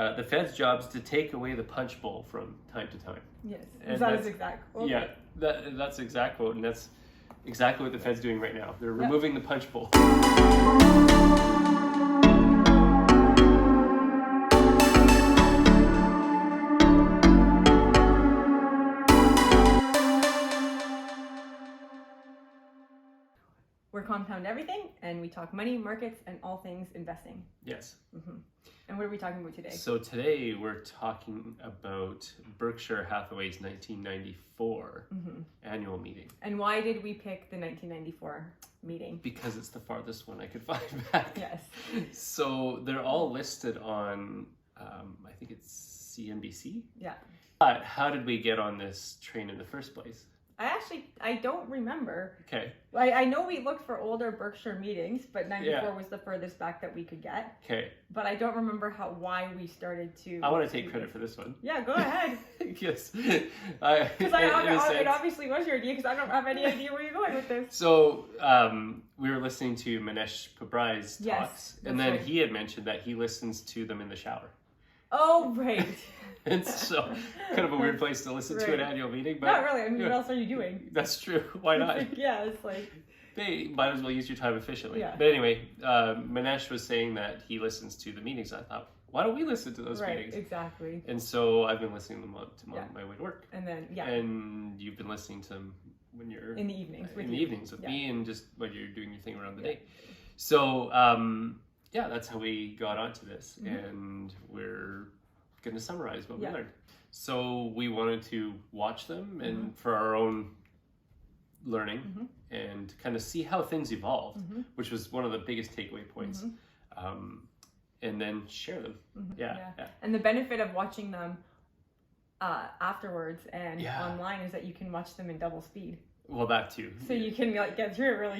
The Fed's job is to take away the punch bowl from time to time. Yes, And that is exact quote. Yeah, that's exact quote, and that's exactly what the Fed's doing right now. They're removing the punch bowl. We're Compound Everything, and we talk money, markets, and all things investing. Yes. And what are we talking about today? So today we're talking about Berkshire Hathaway's 1994 annual meeting. And why did we pick the 1994 meeting? Because it's the farthest one I could find back. Yes. So they're all listed on, I think it's CNBC. Yeah. But how did we get on this train in the first place? I don't remember. Okay. I know we looked for older Berkshire meetings, but 94 was the furthest back that we could get. Okay. But I don't remember why we started to... I want to take credit for this one. Yeah, go ahead. Yes. Because it obviously was your idea, because I don't have any idea where you're going with this. So we were listening to Manesh Pabrai's talks, and then he had mentioned that he listens to them in the shower. Oh, right. It's so kind of a weird place to listen to an annual meeting, but not really. I mean, what else are you doing? That's true. Why not? Yeah, it's like they might as well use your time efficiently. Yeah. But anyway, Manesh was saying that he listens to the meetings. I thought, why don't we listen to those meetings? Exactly. And so I've been listening to them on my way to work. And then and you've been listening to them when you're in the evenings. With me, and just when you're doing your thing around the day. So that's how we got onto this, and we're going to summarize what we learned. So we wanted to watch them and for our own learning and kind of see how things evolved, which was one of the biggest takeaway points, and then share them. And the benefit of watching them afterwards and online is that you can watch them in double speed. Well, that too. So you can get through it really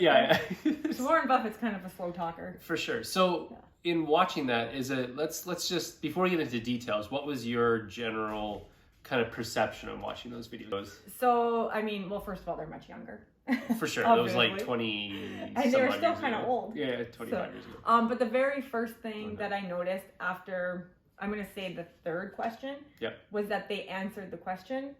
quick. So Warren Buffett's kind of a slow talker. For sure. So in watching that, let's just, before we get into details, what was your general kind of perception of watching those videos? So, I mean, well, first of all, they're much younger. For sure. That was like 20 and they were still kind of old. Yeah, 25 years ago. But the very first thing that I noticed after, I'm going to say the third question, was that they answered the question.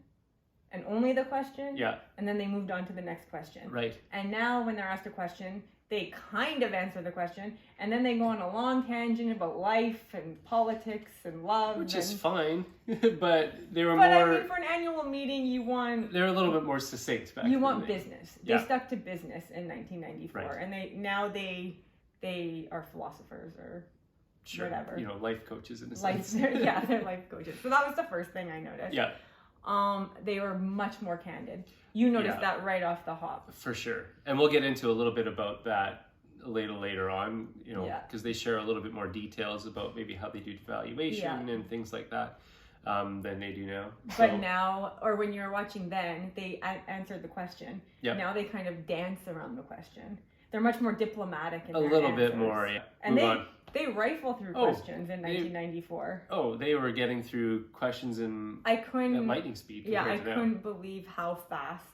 And only the question. Yeah. And then they moved on to the next question. Right. And now when they're asked a question, they kind of answer the question, and then they go on a long tangent about life and politics and love. Which is fine, but they were more... But I mean, for an annual meeting, you want... They're a little bit more succinct back then. You want business. They stuck to business in 1994. Right. And they are philosophers or whatever. You know, life coaches in a sense. Yeah, they're life coaches. So that was the first thing I noticed. Yeah. They were much more candid. You noticed that right off the hop. For sure. And we'll get into a little bit about that later on, you know, because they share a little bit more details about maybe how they do valuation and things like that than they do now. But now, or when you were watching then, they answered the question. Yeah. Now they kind of dance around the question. They're much more diplomatic in their answers. A little bit more, yeah. And they rifle through questions in 1994. They were getting through questions at lightning speed. Yeah, I couldn't believe how fast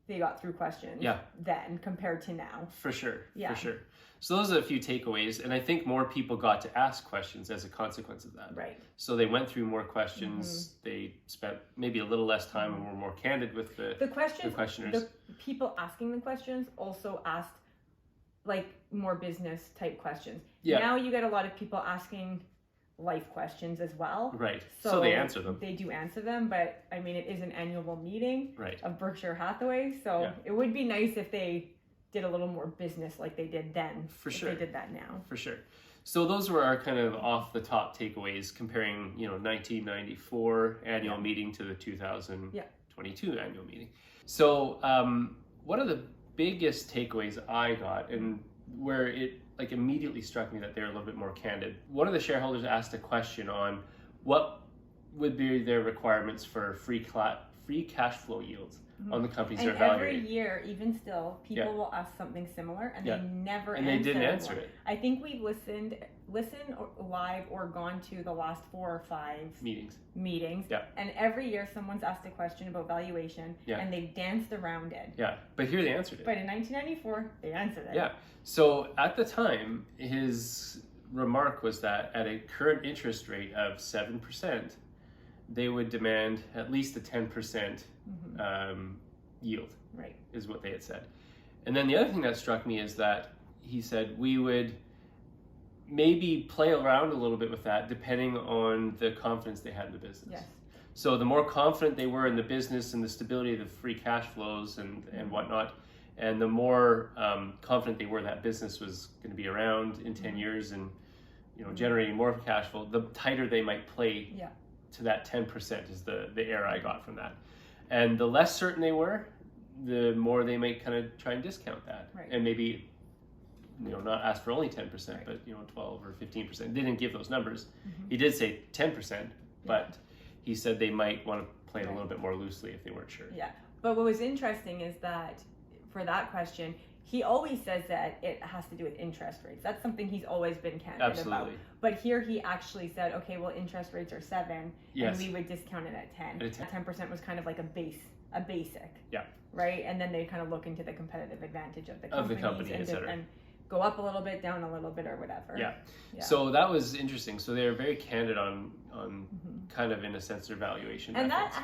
they got through questions then compared to now. For sure, for sure. So those are a few takeaways, and I think more people got to ask questions as a consequence of that. Right. So they went through more questions. They spent maybe a little less time and were more candid with the questioners. The people asking the questions also asked like more business type questions. Yeah. Now you get a lot of people asking life questions as well. Right. So they answer them. They do answer them, but I mean, it is an annual meeting of Berkshire Hathaway. So it would be nice if they did a little more business like they did then. For sure. They did that now. For sure. So those were our kind of off the top takeaways comparing, 1994 annual meeting to the 2022 annual meeting. So one of the biggest takeaways I got, and where it like immediately struck me that they're a little bit more candid. One of the shareholders asked a question on what would be their requirements for free cash flow yields on the companies they're evaluating. Every year, even still, people will ask something similar, and they never and they didn't answer it. I think we've listened live or gone to the last 4 or 5 meetings. And every year, someone's asked a question about valuation, and they've danced around it. Yeah, but here they answered it. But in 1994, they answered it. Yeah. So at the time, his remark was that at a current interest rate of 7%, they would demand at least a 10% yield, right, is what they had said. And then the other thing that struck me is that he said we would maybe play around a little bit with that depending on the confidence they had in the business. Yes. So the more confident they were in the business and the stability of the free cash flows and whatnot, and the more confident they were that business was going to be around in 10 years and generating more cash flow, the tighter they might play to that 10% is the air I got from that. And the less certain they were, the more they might kind of try and discount that. Right. And maybe not ask for only 10%, but 12 or 15%. They didn't give those numbers. He did say 10%, but he said they might want to play it a little bit more loosely if they weren't sure. Yeah, but what was interesting is that for that question, he always says that it has to do with interest rates. That's something he's always been candid about. But here he actually said, okay, well, interest rates are 7, and we would discount it at 10. 10% was kind of like a basic. Yeah. Right, and then they kind of look into the competitive advantage of the company, and go up a little bit, down a little bit, or whatever. Yeah. So that was interesting. So they were very candid on kind of, in a sense, their valuation and methods.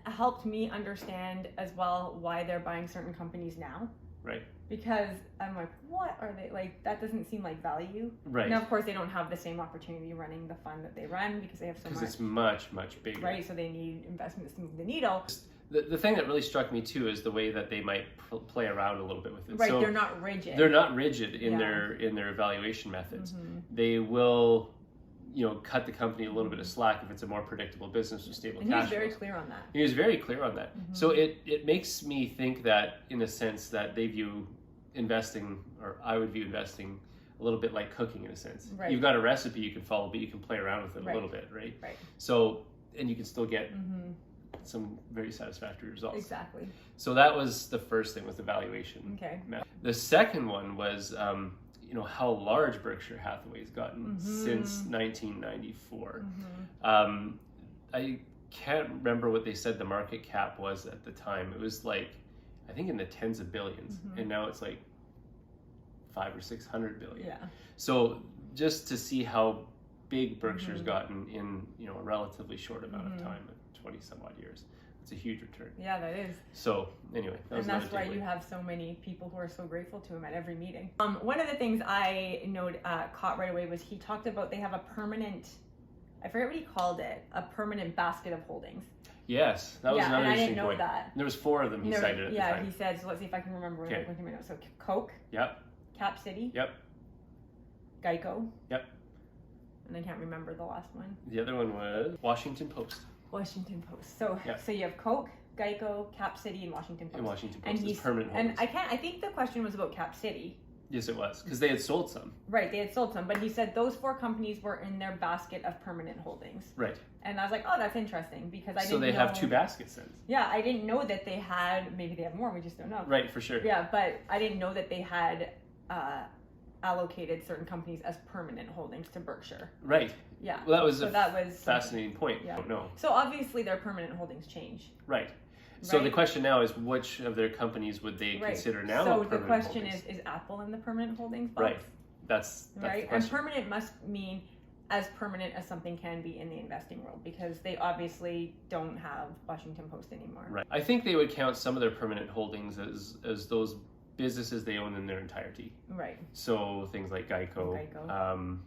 That helped me understand as well why they're buying certain companies now. Right. Because I'm like, what are they like? That doesn't seem like value. Right. Now, of course, they don't have the same opportunity running the fund that they run because they have so much. Because it's much bigger. Right. So they need investments to move the needle. The thing that really struck me too is the way that they might play around a little bit with it. Right. So they're not rigid. They're not rigid in their evaluation methods. They will, cut the company a little bit of slack if it's a more predictable business with stable cash flows. He was very clear on that. He was very clear on that. So it makes me think that, in a sense, that they view investing, or I would view investing, a little bit like cooking in a sense. Right. You've got a recipe you can follow, but you can play around with it a little bit, right? Right. So, and you can still get some very satisfactory results. Exactly. So that was the first thing with the valuation. Okay. The second one was, how large Berkshire Hathaway's gotten since 1994. I can't remember what they said the market cap was at the time. It was like, I think in the tens of billions, and now it's like 500 or 600 billion. Yeah. So just to see how big Berkshire's gotten in a relatively short amount of time, 20 some odd years, it's a huge return. Yeah, that is. So anyway, that's why you have so many people who are so grateful to him at every meeting. One of the things I caught right away was he talked about they have a permanent, I forget what he called it, a permanent basket of holdings. Yes, that was another interesting point. I didn't know that. There was 4 of them he cited at the time. Yeah, he said, so let's see if I can remember. Okay. So Coke. Yep. Cap City. Yep. Geico. Yep. And I can't remember the last one. The other one was Washington Post. Washington Post. So you have Coke, Geico, Cap City, and Washington Post. And Washington Post is permanent holdings. And I think the question was about Cap City. Yes, it was, because they had sold some. Right, they had sold some, but he said those 4 companies were in their basket of permanent holdings. Right. And I was like, oh, that's interesting, because I didn't know. So they have 2 baskets then. Yeah, I didn't know that they had, maybe they have more, we just don't know. Right, for sure. Yeah, but I didn't know that they had allocated certain companies as permanent holdings to Berkshire. Right. Yeah. Well, that was a fascinating point. Yeah. I don't know. So obviously their permanent holdings change. Right. So the question now is, which of their companies would they consider now? So the question is Apple in the permanent holdings box? Right. That's right. And permanent must mean as permanent as something can be in the investing world, because they obviously don't have Washington Post anymore. Right. I think they would count some of their permanent holdings as those businesses they own in their entirety. Right. So things like Geico.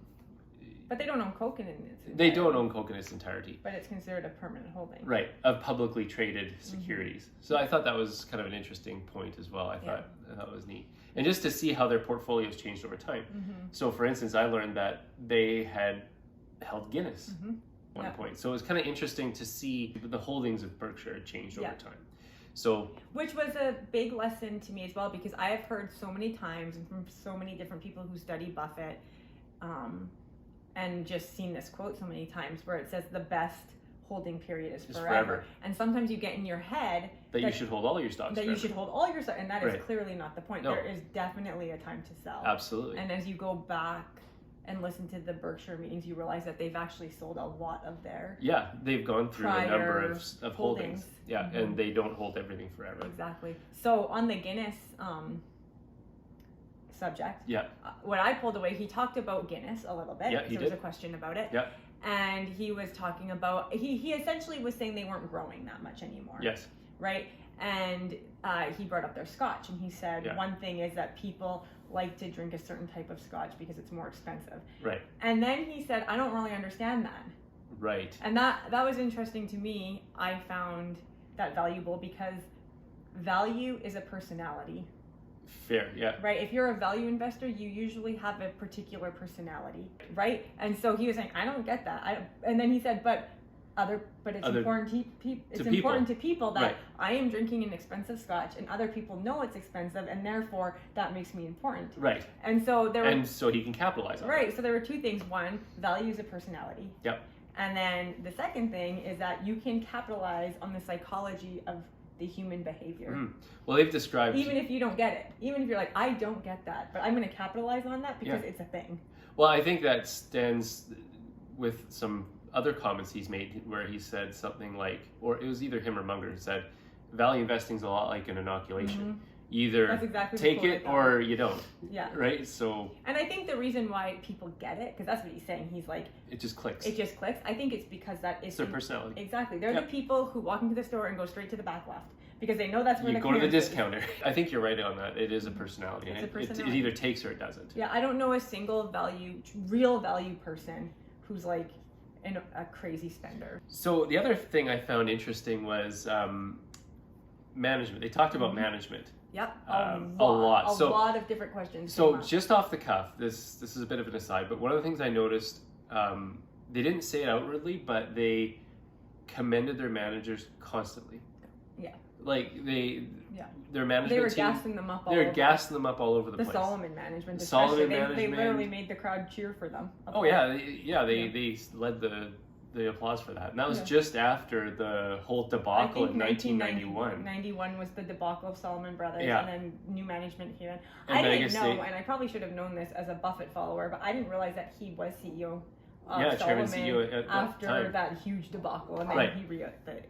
But they don't own Coke in its entirety. They don't own Coke in its entirety. But it's considered a permanent holding. Right, of publicly traded securities. So I thought that was kind of an interesting point as well. I thought that was neat. And just to see how their portfolios changed over time. So for instance, I learned that they had held Guinness at one point. So it was kind of interesting to see the holdings of Berkshire changed over time. So, which was a big lesson to me as well, because I have heard so many times and from so many different people who study Buffett, and just seen this quote so many times where it says the best holding period is forever. And sometimes you get in your head that you should hold all your stocks you should hold all your stocks, and that is clearly not the point. No. There is definitely a time to sell. Absolutely. And as you go back and listen to the Berkshire meetings, you realize that they've actually sold a lot of their they've gone through a number of holdings. Yeah, and they don't hold everything forever. Exactly. So on the Guinness subject. Yeah. What I pulled away, he talked about Guinness a little bit. Yeah, he There was a question about it. Yeah. And he was talking about, he essentially was saying they weren't growing that much anymore. Yes. Right? And he brought up their scotch, and he said one thing is that people like to drink a certain type of scotch because it's more expensive. Right. And then he said, I don't really understand that. Right. And that was interesting to me. I found that valuable because value is a personality. Fair, yeah. Right? If you're a value investor, you usually have a particular personality, right? And so he was saying, I don't get that. And then he said, but it's important to people that I am drinking an expensive scotch and other people know it's expensive, and therefore that makes me important. Right. And so so he can capitalize on it. Right. So there were two things. One, value is a personality. Yep. And then the second thing is that you can capitalize on the psychology of the human behavior. Mm. Well, they've described... Even if you don't get it. Even if you're like, I don't get that, but I'm going to capitalize on that because it's a thing. Well, I think that stands with some other comments he's made where he said something like, or it was either him or Munger who said, value investing is a lot like an inoculation. Mm-hmm. Either take it or you don't. Yeah. Right? So... And I think the reason why people get it, because that's what he's saying, he's like... It just clicks. It just clicks. I think it's because that is... It's their personality. Exactly. They're the people who walk into the store and go straight to the back left. Because they know that's where you go to the discounter. I think you're right on that. It is a personality. It's a personality. It either takes or it doesn't. Yeah, I don't know a single real value person who's like a crazy spender. So the other thing I found interesting was management. They talked about management. Yep, a lot. A lot of different questions. So just off the cuff, this is a bit of an aside, but one of the things I noticed, they didn't say it outwardly, but they commended their managers constantly. Yeah. Like their management they were team, gassing them up. Gassing them up all over the place. The Solomon management, especially. They literally made the crowd cheer for them. They led the applause for that, and that was just after the whole debacle in 1991. 91 was the debacle of Solomon Brothers, and then new management came in. And I didn't know, and I probably should have known this as a Buffett follower, but I didn't realize that he was CEO. Chairman CEO after that huge debacle, and then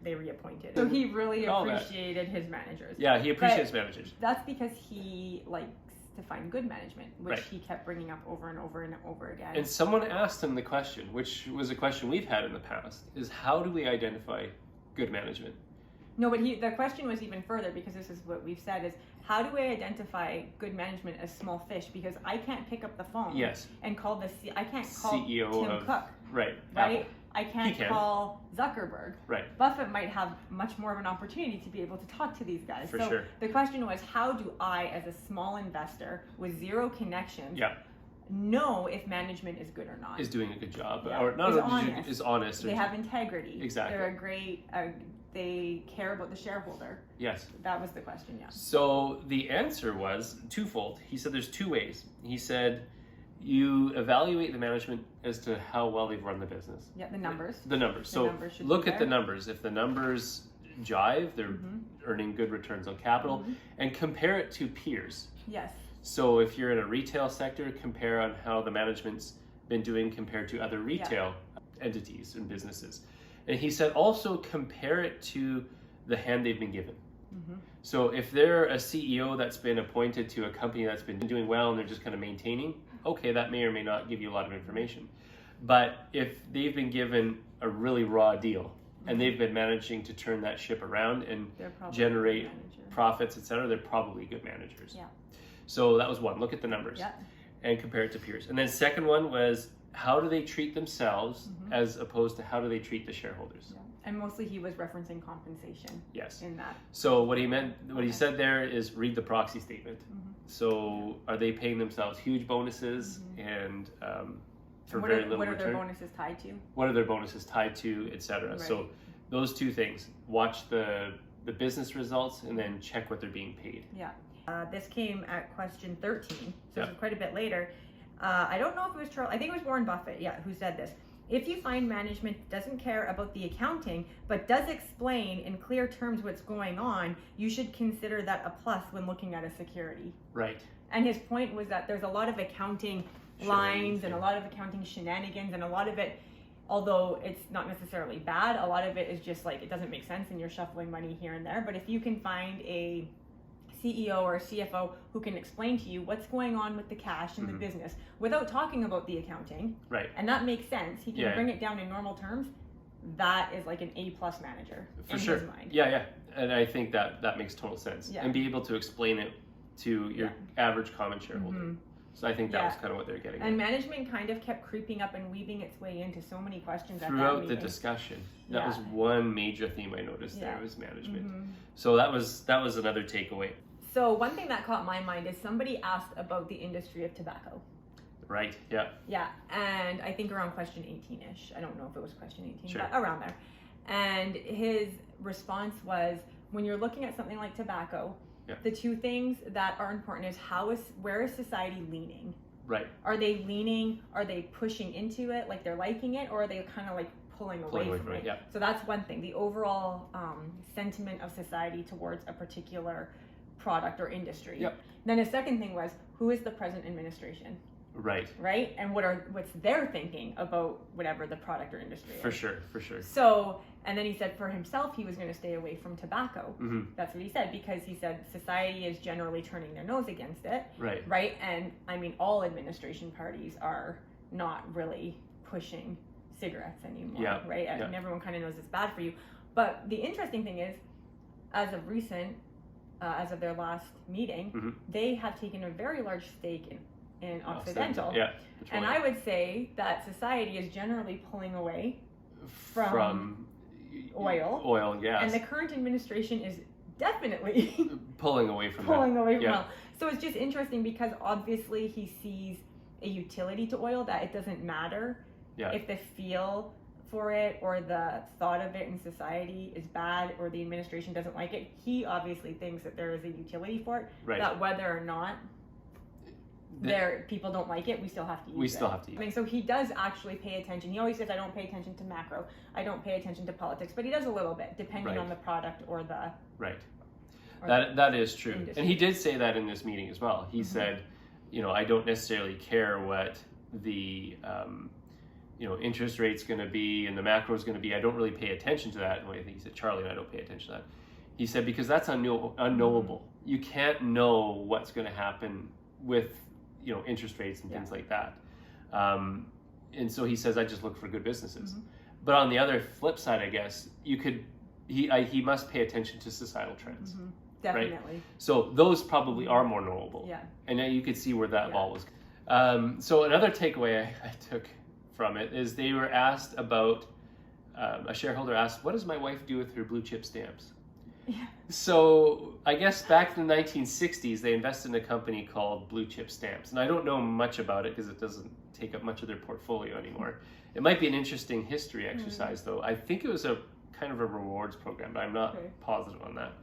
they reappointed. So he really appreciated his managers. Yeah, he appreciates managers. That's because he likes to find good management, which he kept bringing up over and over and over again. And someone asked him the question, which was a question we've had in the past, is how do we identify good management? No, but the question was even further, because this is what we've said, is how do we identify good management as small fish? Because I can't pick up the phone and call I can't call CEO Tim Cook. Right. Right? I can't call Zuckerberg. Right. Buffett might have much more of an opportunity to be able to talk to these guys. For sure. The question was, how do I, as a small investor with zero connections, know if management is good or not? Is doing a good job. Yeah. Or not is honest. They have integrity. Exactly. They're a great... they care about the shareholder. Yes. That was the question, So the answer was twofold. He said there's two ways. He said you evaluate the management as to how well they've run the business. Yeah, the numbers. The numbers. So look at the numbers. If the numbers jive, they're earning good returns on capital, and compare it to peers. Yes. So if you're in a retail sector, compare on how the management's been doing compared to other retail entities and businesses. And he said also compare it to the hand they've been given. So if they're a CEO that's been appointed to a company that's been doing well and they're just kind of maintaining, okay, that may or may not give you a lot of information. But if they've been given a really raw deal and they've been managing to turn that ship around and generate profits, etc., they're probably good managers. Yeah. So that was one. Look at the numbers and compare it to peers. And then second one was, how do they treat themselves as opposed to how do they treat the shareholders? Yeah. And mostly he was referencing compensation. Yes. In that. So what he said there is read the proxy statement. So are they paying themselves huge bonuses and for very little return? What are their bonuses tied to? What are their bonuses tied to, etc. Right. So those two things. Watch the business results and then check what they're being paid. Yeah. This came at question 13, so it's quite a bit later. I don't know if it was Charles, I think it was Warren Buffett, who said this. If you find management doesn't care about the accounting, but does explain in clear terms what's going on, you should consider that a plus when looking at a security. Right. And his point was that there's a lot of accounting lines and a lot of accounting shenanigans, and a lot of it, although it's not necessarily bad, a lot of it is just like, it doesn't make sense and you're shuffling money here and there. But if you can find a CEO or a CFO who can explain to you what's going on with the cash in the business without talking about the accounting. Right. And that makes sense. He can bring it down in normal terms. That is like an A+ manager in his mind. Yeah. And I think that makes total sense. And be able to explain it to your average common shareholder. So I think that was kind of what they're getting at. And management kind of kept creeping up and weaving its way into so many questions throughout the discussion. That was one major theme I noticed there was management. So that was another takeaway. So one thing that caught my mind is somebody asked about the industry of tobacco. Right, yeah. Yeah, and I think around question 18-ish. I don't know if it was question 18, but around there. And his response was, when you're looking at something like tobacco, the two things that are important is where is society leaning? Right. Are they leaning? Are they pushing into it, like they're liking it, or are they kind of like pulling away from it? Yeah. So that's one thing. The overall sentiment of society towards a particular product or industry. Yep. Then a second thing was, who is the present administration? Right. Right? And what's their thinking about whatever the product or industry is. For sure. So, and then he said for himself, he was going to stay away from tobacco. That's what he said, because he said society is generally turning their nose against it. Right. Right? And I mean, all administration parties are not really pushing cigarettes anymore. Yeah. Right? Yeah. And everyone kind of knows it's bad for you. But the interesting thing is, as of their last meeting, they have taken a very large stake in Occidental. Yeah. And I would say that society is generally pulling away from oil. Oil and gas. And the current administration is definitely pulling away from oil. So it's just interesting because obviously he sees a utility to oil, that it doesn't matter if the feel for it or the thought of it in society is bad or the administration doesn't like it. He obviously thinks that there is a utility for it, that whether or not people don't like it, we still have to use it. We still have to use it. I mean, so he does actually pay attention. He always says, I don't pay attention to macro. I don't pay attention to politics. But he does a little bit, depending on the product or the... Right. That is true. Industry. And he did say that in this meeting as well. He said, I don't necessarily care what the, interest rate's going to be and the macro is going to be. I don't really pay attention to that. I think he said, Charlie and I don't pay attention to that. He said, because that's unknowable. You can't know what's going to happen with interest rates and things like that. And so he says, I just look for good businesses. But on the other flip side, I guess, he must pay attention to societal trends. Definitely. Right? So those probably are more knowable. Yeah. And now you could see where that ball was. So another takeaway I took from it is they were asked about, a shareholder asked, what does my wife do with her blue chip stamps? Yeah. So I guess back in the 1960s, they invested in a company called Blue Chip Stamps. And I don't know much about it because it doesn't take up much of their portfolio anymore. It might be an interesting history exercise, though. I think it was a kind of a rewards program, but I'm not positive on that.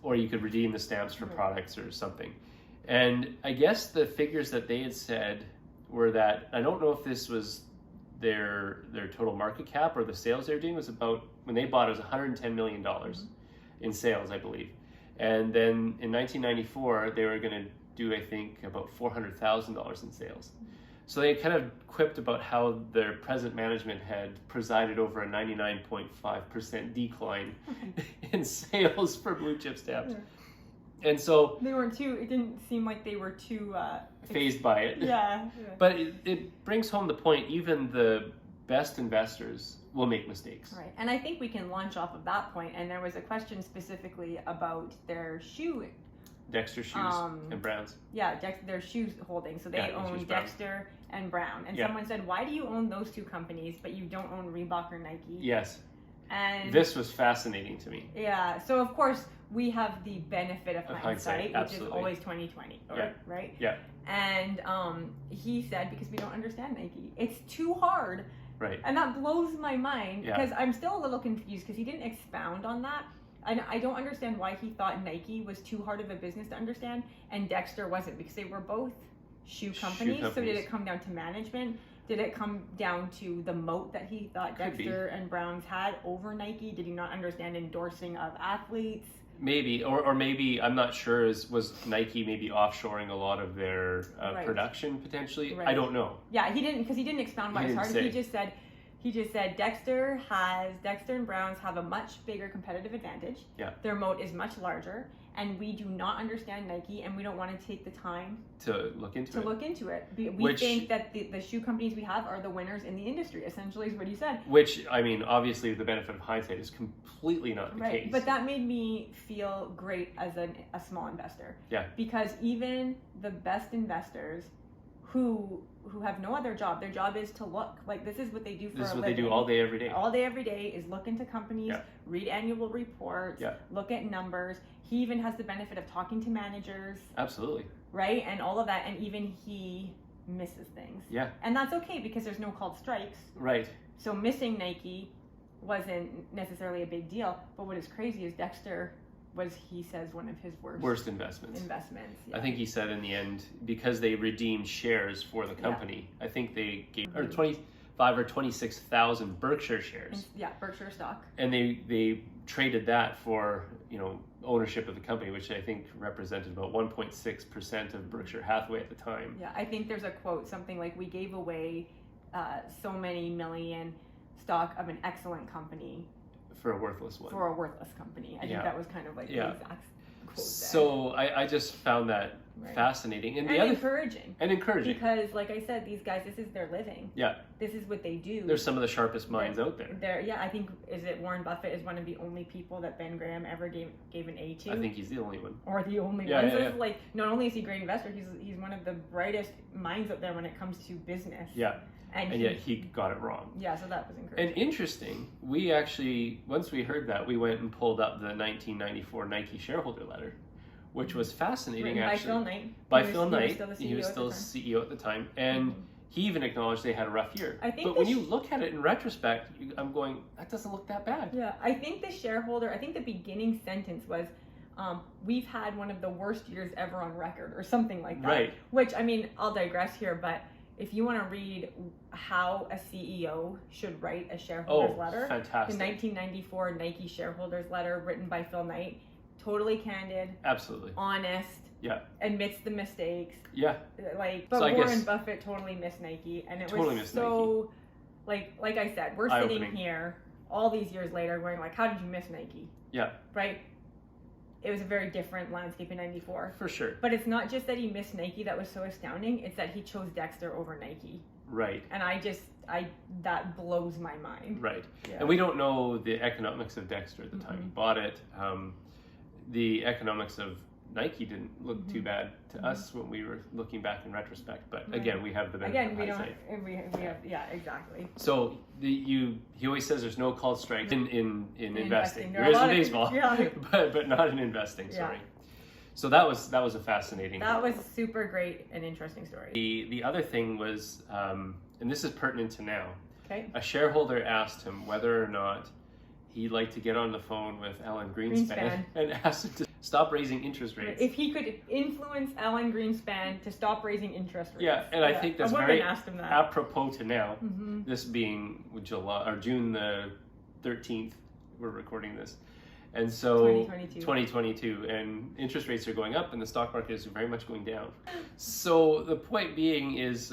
Or you could redeem the stamps for products or something. And I guess the figures that they had said were that, I don't know if this was their total market cap or the sales they were doing, was about, when they bought it, was $110 million in sales, I believe. And then in 1994, they were going to do, I think, about $400,000 in sales. So they kind of quipped about how their present management had presided over a 99.5% decline in sales for blue chip stamps. And so it didn't seem like they were too phased by it. Yeah. But it brings home the point, even the best investors will make mistakes. Right. And I think we can launch off of that point. And there was a question specifically about their shoe. Dexter Shoes and Browns. Yeah, their shoes holding. So they own Dexter and Brown. And someone said, why do you own those two companies, but you don't own Reebok or Nike? Yes. And this was fascinating to me. Yeah. So of course we have the benefit of hindsight, which is always 2020, right? Yeah. And he said, because we don't understand Nike, it's too hard. Right. And that blows my mind because I'm still a little confused because he didn't expound on that. I don't understand why he thought Nike was too hard of a business to understand and Dexter wasn't, because they were both shoe companies. So did it come down to management? Did it come down to the moat that he thought Dexter and Browns had over Nike? Did he not understand endorsing of athletes? Maybe, or maybe, I'm not sure, was Nike maybe offshoring a lot of their production potentially? I don't know. Yeah, he didn't, because he didn't expound why it's hard. He just said He just said Dexter and Browns have a much bigger competitive advantage. Yeah. Their moat is much larger, and we do not understand Nike, and we don't want to take the time to look into it. We think that the shoe companies we have are the winners in the industry, essentially, is what he said. Which, I mean, obviously the benefit of hindsight is completely not the case. But that made me feel great as a small investor. Yeah. Because even the best investors who have no other job, their job is to look. Like, this is what they do for a living. This is what they do all day, every day. All day, every day is look into companies, read annual reports, look at numbers. He even has the benefit of talking to managers. Absolutely. Right? And all of that. And even he misses things. Yeah. And that's okay because there's no called strikes. Right. So missing Nike wasn't necessarily a big deal. But what is crazy is Dexter was, he says, one of his worst investments. Yeah. I think he said in the end, because they redeemed shares for the company, I think they gave 25 or 26,000 Berkshire shares. Berkshire stock. And they traded that for, ownership of the company, which I think represented about 1.6% of Berkshire Hathaway at the time. Yeah, I think there's a quote, something like, we gave away so many million stock of an excellent company for a worthless one. For a worthless company. I think that was kind of like the exact quote there. So I just found that fascinating. And encouraging. And encouraging. Because, like I said, these guys, this is their living. Yeah. This is what they do. They're some of the sharpest minds out there. I think, Warren Buffett is one of the only people that Ben Graham ever gave an A to. I think he's the only one. Or the only one. So it's like, not only is he a great investor, he's one of the brightest minds out there when it comes to business. Yeah. And yet he got it wrong. Yeah, so that was encouraging. And interesting, we actually, once we heard that, we went and pulled up the 1994 Nike shareholder letter, which was fascinating. Written actually. By Phil Knight. By Phil Knight. He was still CEO at the time. And he even acknowledged they had a rough year. But when you look at it in retrospect, I'm going, that doesn't look that bad. Yeah, I think the beginning sentence was, we've had one of the worst years ever on record, or something like that. Right. Which, I mean, I'll digress here, but if you want to read how a CEO should write a shareholder's letter, fantastic. The 1994 Nike shareholder's letter written by Phil Knight, totally candid, absolutely honest, admits the mistakes, but Warren Buffett totally missed Nike, and it was so, like I said, we're sitting here all these years later going like, how did you miss Nike? Yeah. Right? It was a very different landscape in 94. For sure. But it's not just that he missed Nike that was so astounding, it's that he chose Dexter over Nike. Right. And that blows my mind. Right. Yeah. And we don't know the economics of Dexter at the time he bought it. The economics of Nike didn't look too bad to us when we were looking back in retrospect. But again, we have the benefit of hindsight. We have, exactly. So he always says there's no called strikes in investing. There is in baseball, but not in investing. Sorry. So that was a fascinating. That was super great and interesting story. The other thing was, and this is pertinent to now. Okay. A shareholder asked him whether or not he'd like to get on the phone with Alan Greenspan and ask him to stop raising interest rates. If he could influence Alan Greenspan to stop raising interest rates. Yeah, and I think that's very apropos to now. This being June the 13th, we're recording this. And so 2022, and interest rates are going up and the stock market is very much going down. So the point being is,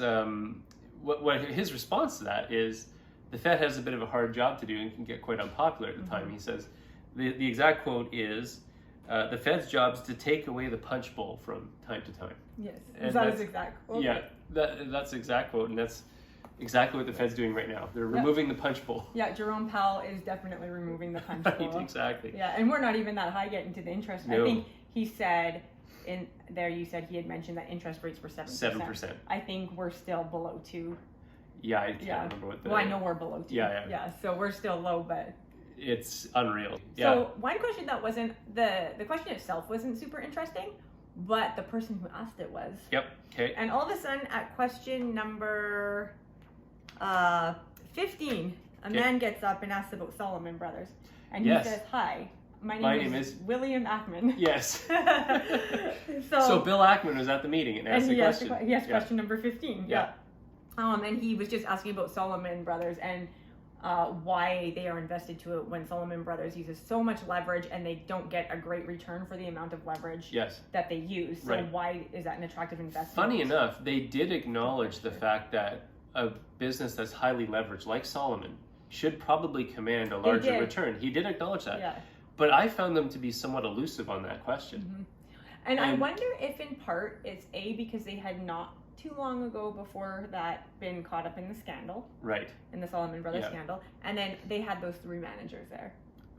what his response to that is, the Fed has a bit of a hard job to do and can get quite unpopular at the time. He says, the exact quote is, the Fed's job is to take away the punch bowl from time to time. Yes, is that his exact quote? Yeah, that's the exact quote, and that's exactly what the Fed's doing right now. They're removing the punch bowl. Yeah, Jerome Powell is definitely removing the punch bowl. Right, exactly. Yeah, and we're not even that high yet into the interest. No. I think he said, in there you said he had mentioned that interest rates were 7%. 7%. I think we're still below 2%. Yeah, I can't remember what the... Well, I know we're below 2%. Yeah, so we're still low, but... It's unreal. So one question that wasn't... The question itself wasn't super interesting, but the person who asked it was. Yep, okay. And all of a sudden, at question number 15, a man gets up and asks about Solomon Brothers. And he says, hi, my name is William Ackman. Yes. So Bill Ackman was at the meeting and asked the question. He asked question number 15. Yeah. And he was just asking about Solomon Brothers and why they are invested to it when Solomon Brothers uses so much leverage and they don't get a great return for the amount of leverage that they use. So why is that an attractive investment? Funny enough, they did acknowledge the fact that a business that's highly leveraged like Solomon should probably command a larger return. He did acknowledge that. Yeah. But I found them to be somewhat elusive on that question. Mm-hmm. And I wonder if in part it's because they had not too long ago before that been caught up in the scandal. Right. In the Solomon Brothers scandal. And then they had those 3 managers there.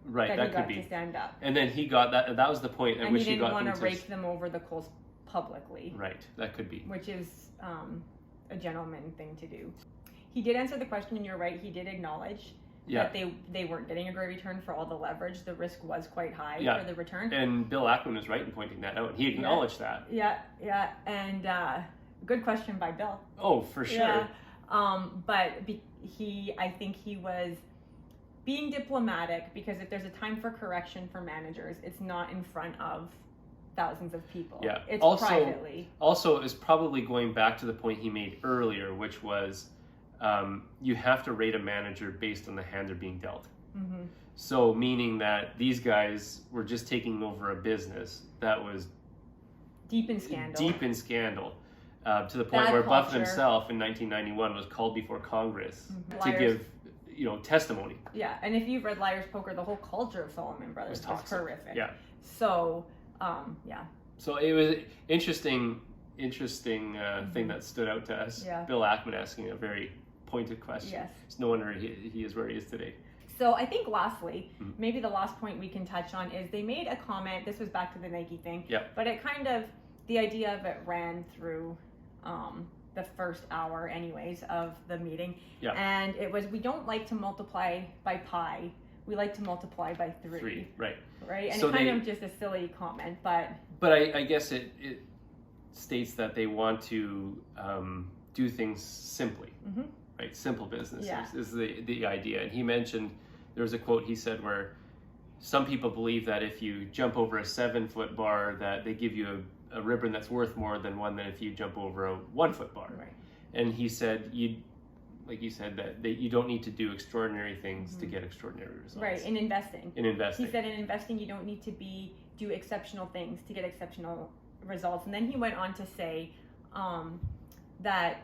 Right, that could be. To stand up. And then he got that. That was the point at which he got them to... And he didn't want to rake them over the coals publicly. Right, that could be. Which is a gentleman thing to do. He did answer the question, and you're right, he did acknowledge that they weren't getting a great return for all the leverage. The risk was quite high for the return. And Bill Ackman was right in pointing that out. He acknowledged that. Yeah. And good question by Bill. Oh, for sure. Yeah. But I think he was being diplomatic, because if there's a time for correction for managers, it's not in front of thousands of people. Yeah. It's privately. Also, is probably going back to the point he made earlier, which was you have to rate a manager based on the hand they're being dealt. Mm-hmm. So meaning that these guys were just taking over a business that was deep in scandal. To the point where Buffett himself in 1991 was called before Congress to give testimony. Yeah, and if you've read Liar's Poker, the whole culture of Solomon Brothers was horrific. Yeah. So, So it was interesting thing that stood out to us. Yeah. Bill Ackman asking a very pointed question. Yes. It's no wonder he is where he is today. So I think lastly, maybe the last point we can touch on is they made a comment. This was back to the Nike thing. Yeah. But it kind of, the idea of it ran through the first hour anyways of the meeting. Yeah. And it was, we don't like to multiply by pi. We like to multiply by 3. Right. Right? And so it of just a silly comment, but I guess it states that they want to do things simply. Mm-hmm. Right? Simple business is the idea. And he mentioned, there was a quote he said where some people believe that if you jump over a 7-foot bar, that they give you a ribbon that's worth more than one than if you jump over a 1-foot bar. Right. And he said, like you said, that you don't need to do extraordinary things to get extraordinary results. Right, in investing. He said in investing, you don't need to do exceptional things to get exceptional results. And then he went on to say that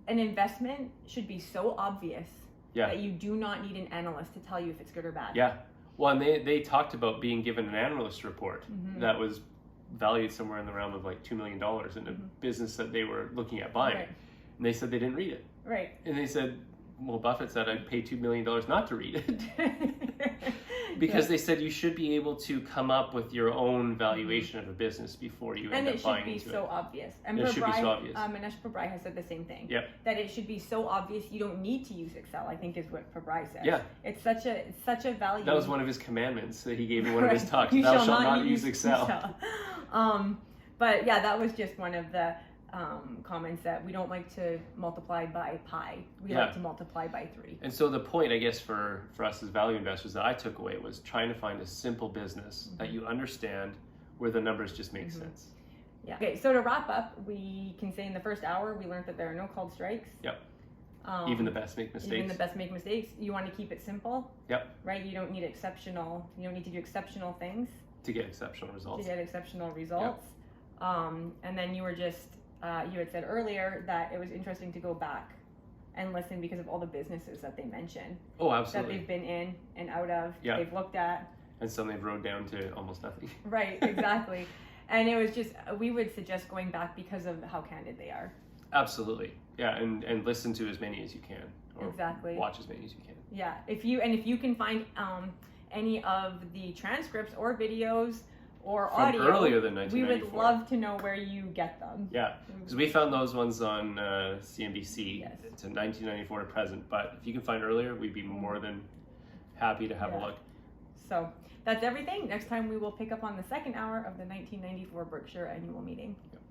an investment should be so obvious that you do not need an analyst to tell you if it's good or bad. Yeah. Well, and they talked about being given an analyst report that was valued somewhere in the realm of like $2 million in a business that they were looking at buying. Right. And they said they didn't read it. Right. And they said, well, Buffett said I'd pay $2 million not to read it. Because they said you should be able to come up with your own valuation of a business before you end up buying into it. And it should be so obvious. And it should be so obvious. Manesh Prabrai has said the same thing. Yep. That it should be so obvious you don't need to use Excel, I think is what Prabrai says. Yeah. It's such a value. That was one of his commandments that he gave in one of his talks. Thou shalt not use Excel. But yeah, that was just one of the comments that we don't like to multiply by pi. We like to multiply by 3. And so the point, I guess, for us as value investors that I took away was trying to find a simple business that you understand where the numbers just make sense. Yeah. Okay, so to wrap up, we can say in the first hour, we learned that there are no called strikes. Yep. Even the best make mistakes. Even the best make mistakes. You want to keep it simple. Yep. Right? You don't need to do exceptional things. To get exceptional results. Yep. And then you were just, you had said earlier that it was interesting to go back and listen because of all the businesses that they mentioned. Oh, absolutely. That they've been in and out of, they've looked at. And some they've rode down to almost nothing. Right, exactly. And it was just, we would suggest going back because of how candid they are. Absolutely. Yeah, and listen to as many as you can. Or watch as many as you can. Yeah, if you can find any of the transcripts or videos or from audio earlier than 1994. We would love to know where you get them. Yeah, because we found those ones on CNBC to 1994 to present. But if you can find earlier, we'd be more than happy to have a look. So that's everything. Next time we will pick up on the second hour of the 1994 Berkshire annual meeting. Yep.